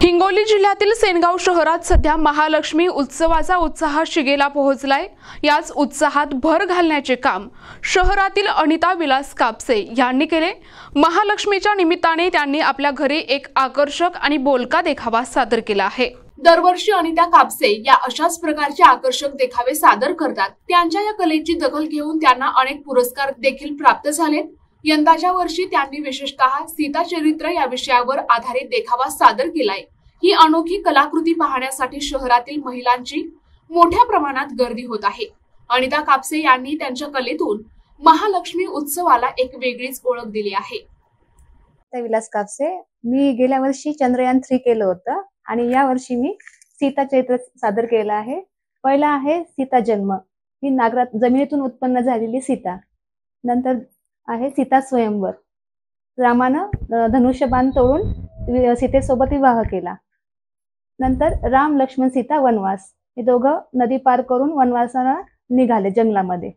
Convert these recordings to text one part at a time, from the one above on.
हिंगोली जिल्ह्यातील सेनगाव शहरात सध्या महालक्ष्मी उत्सवाचा उत्साह शिगेला पोहोचलाय। याच उत्साहात भर घालण्याचे काम शहरातील अनिता विलास कापसे यांनी केले। महालक्ष्मीच्या निमित्ताने त्यांनी आपल्या घरी एक आकर्षक आणि बोलका देखावा सादर केला आहे। दरवर्षी अनिता कापसे या अशाच प्रकारचे आकर्षक देखावे सादर करतात। त्यांच्या या कलेची दखल घेऊन त्यांना अनेक पुरस्कार देखील प्राप्त झालेत। यंदाच्या वर्षी त्यांनी विशेषतः सीता चरित्र या विषयावर आधारित देखावा सादर केलाय। ही अनोखी कलाकृती पाहण्यासाठी शहरातील महिलांची मोठ्या प्रमाणात गर्दी होत आहे। अनिता कापसे यांनी त्यांच्या कलेतून महालक्ष्मी उत्सवाला एक वेगळीच ओळख दिली आहे। विलास कापसे, मी गेल्या वर्षी चंद्रयान 3 केलं होतं आणि या वर्षी मी सीता चरित्र सादर केलं आहे। पहिला आहे सीता जन्म, ही नागरात जमिनीतून उत्पन्न झालेली सीता। नंतर आहे सीता स्वयंवर, रामानं धनुष्यबाण तोडून सीतेसोबत विवाह केला। नंतर राम लक्ष्मण सीता वनवास, हे दोघं नदी पार करून वनवासाला निघाले जंगलामध्ये।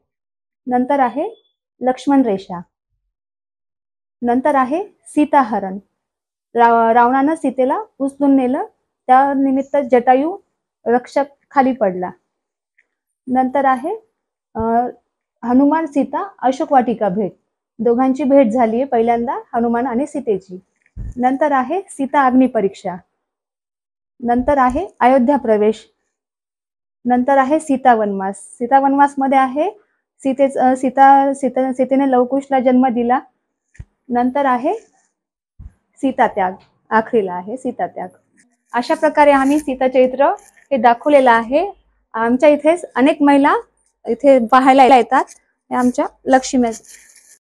नंतर आहे लक्ष्मण रेषा। नंतर आहे सीताहरण, रावणानं सीतेला उचलून नेलं, त्या निमित्त जटायू रक्षक खाली पडला। नंतर आहे हनुमान सीता अशोक वाटिका भेट, दोघांची भेट झाली आहे पहिल्यांदा हनुमान आणि सीतेची। नंतर आहे सीता अग्नि परीक्षा। नंतर आहे अयोध्या प्रवेश। नंतर आहे सीता वनवास। सीता वनवास मध्ये आहे सीतेने लवकुशला जन्म दिला। नंतर आहे सीता त्याग, आखरीला आहे सीता त्याग। अशा प्रकारे आम्ही सीता चरित्र हे दाखवलेलं आहे। आमच्या इथेच अनेक महिला इथे पाहायला येतात, हे आमच्या लक्ष्मी।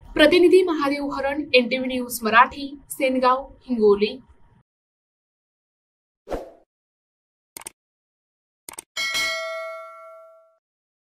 प्रतिनिधी महादेव हरण, NTV न्यूज मराठी, सेनगाव, हिंगोली।